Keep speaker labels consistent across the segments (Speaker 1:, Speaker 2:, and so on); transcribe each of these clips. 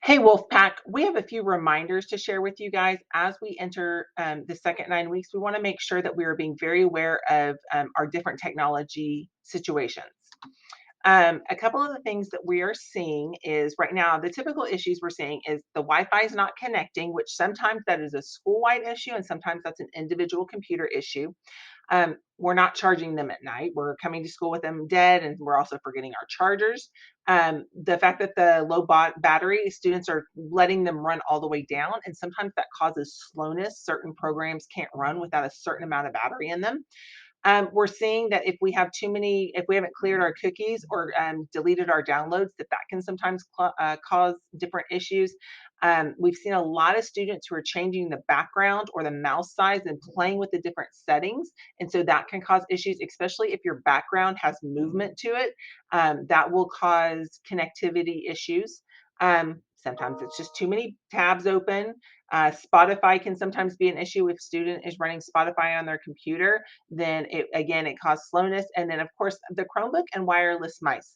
Speaker 1: Hey, Wolfpack, we have a few reminders to share with you guys as we enter the second 9 weeks. We want to make sure that we are being very aware of our different technology situations. A couple of the things that we are seeing is right now, the typical issues we're seeing is the Wi-Fi is not connecting, which sometimes that is a school-wide issue and sometimes that's an individual computer issue. We're not charging them at night. We're coming to school with them dead, and we're also forgetting our chargers. The fact that the low battery, students are letting them run all the way down, and sometimes that causes slowness. Certain programs can't run without a certain amount of battery in them. We're seeing that if we have too many, if we haven't cleared our cookies or deleted our downloads, that can sometimes cause different issues. We've seen a lot of students who are changing the background or the mouse size and playing with the different settings. And so that can cause issues, especially if your background has movement to it. That will cause connectivity issues. Sometimes it's just too many tabs open. Spotify can sometimes be an issue if student is running Spotify on their computer, then it causes slowness. And then of course the Chromebook and wireless mice.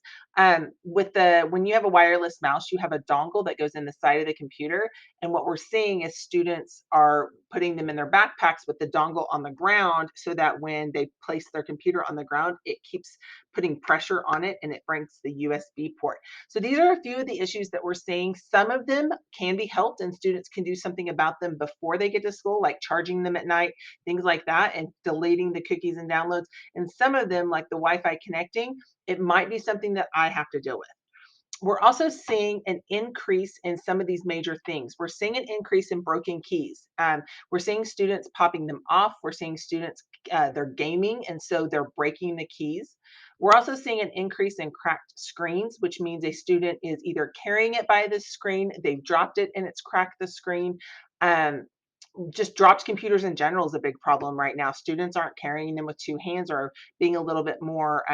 Speaker 1: With the when you have a wireless mouse, you have a dongle that goes in the side of the computer. And what we're seeing is students are putting them in their backpacks with the dongle on the ground so that when they place their computer on the ground, it keeps putting pressure on it and it brings the USB port. So these are a few of the issues that we're seeing. Some of them can be helped and students can do something about them before they get to school, like charging them at night, things like that, and deleting the cookies and downloads. And some of them, like the Wi-Fi connecting, it might be something that I have to deal with. We're also seeing an increase in some of these major things. We're seeing an increase in broken keys. We're seeing students popping them off. We're seeing students, they're gaming, and so they're breaking the keys. We're also seeing an increase in cracked screens, which means a student is either carrying it by the screen, they've dropped it and it's cracked the screen. Um, just dropped computers in general is a big problem right now. Students aren't carrying them with two hands or being a little bit more,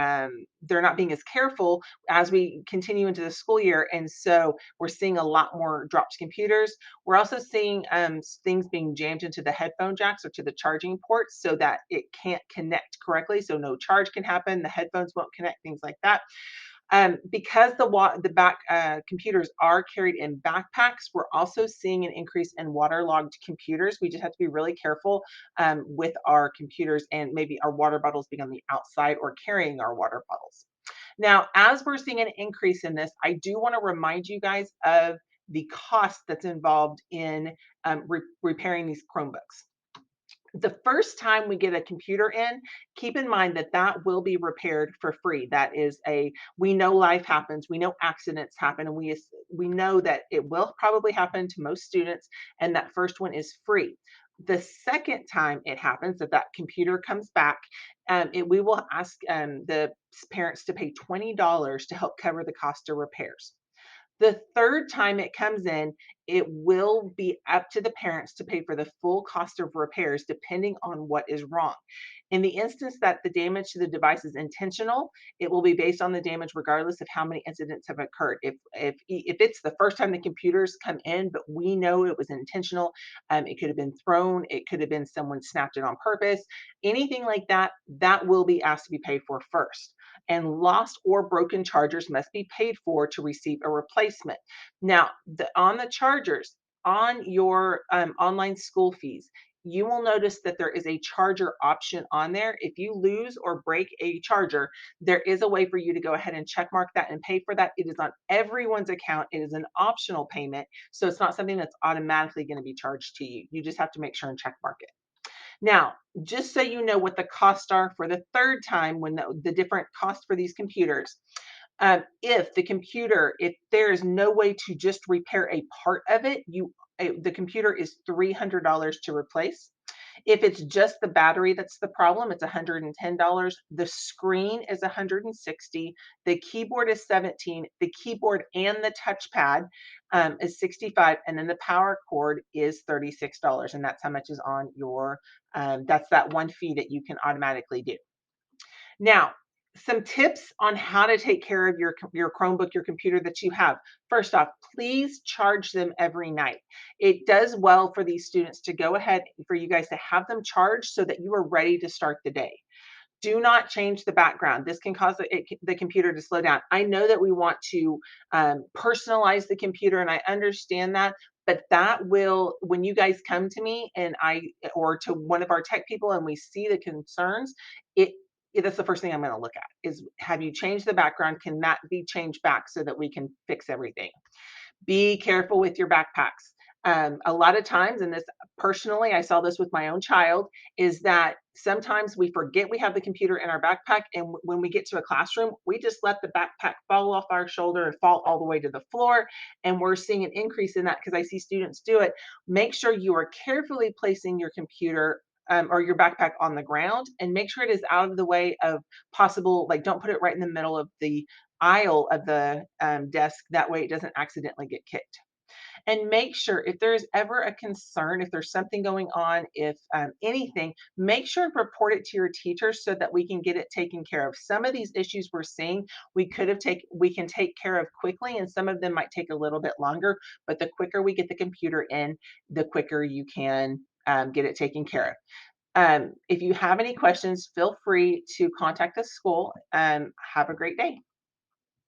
Speaker 1: they're not being as careful as we continue into the school year. And so we're seeing a lot more dropped computers. We're also seeing things being jammed into the headphone jacks or to the charging ports so that it can't connect correctly. So no charge can happen. The headphones won't connect, things like that. Because the back computers are carried in backpacks, we're also seeing an increase in waterlogged computers. We just have to be really careful with our computers and maybe our water bottles being on the outside or carrying our water bottles. Now, as we're seeing an increase in this, I do want to remind you guys of the cost that's involved in repairing these Chromebooks. The first time we get a computer in, keep in mind that that will be repaired for free. That is we know life happens, we know accidents happen, and we know that it will probably happen to most students, and that first one is free. The second time it happens that that computer comes back, we will ask the parents to pay $20 to help cover the cost of repairs. The third time it comes in, it will be up to the parents to pay for the full cost of repairs depending on what is wrong. In the instance that the damage to the device is intentional, it will be based on the damage regardless of how many incidents have occurred. If it's the first time the computers come in, but we know it was intentional, it could have been thrown, it could have been someone snapped it on purpose, anything like that, that will be asked to be paid for first, and lost or broken chargers must be paid for to receive a replacement. Now, on the chargers, on your online school fees, you will notice that there is a charger option on there. If you lose or break a charger, there is a way for you to go ahead and check mark that and pay for that. It is on everyone's account. It is an optional payment. So it's not something that's automatically going to be charged to you. You just have to make sure and check mark it. Now, just so you know what the costs are for the third time when the different costs for these computers, if there is no way to just repair a part of it, the computer is $300 to replace. If it's just the battery that's the problem, it's $110. The screen is $160. The keyboard is 17. The keyboard and the touchpad is 65, and then the power cord is $36. And that's how much is on your. That's that one fee that you can automatically do. Now, some tips on how to take care of your Chromebook, your computer that you have. First off, please charge them every night. It does well for these students to go ahead for you guys to have them charged so that you are ready to start the day. Do not change the background. This can cause the computer to slow down. I know that we want to personalize the computer, and I understand that, but that will, when you guys come to me and or to one of our tech people and we see the concerns, it, that's the first thing I'm going to look at is, have you changed the background? Can that be changed back so that we can fix everything? Be careful with your backpacks. A lot of times, and this personally, I saw this with my own child, is that sometimes we forget we have the computer in our backpack. And when we get to a classroom, we just let the backpack fall off our shoulder and fall all the way to the floor. And we're seeing an increase in that because I see students do it. Make sure you are carefully placing your computer or your backpack on the ground, and make sure it is out of the way of possible, like, don't put it right in the middle of the aisle of the desk. That way it doesn't accidentally get kicked. And make sure if there's ever a concern, if there's something going on, if anything, make sure to report it to your teacher so that we can get it taken care of. Some of these issues we're seeing, we can take care of quickly, and some of them might take a little bit longer. But the quicker we get the computer in, the quicker you can get it taken care of. If you have any questions, feel free to contact the school. Have a great day.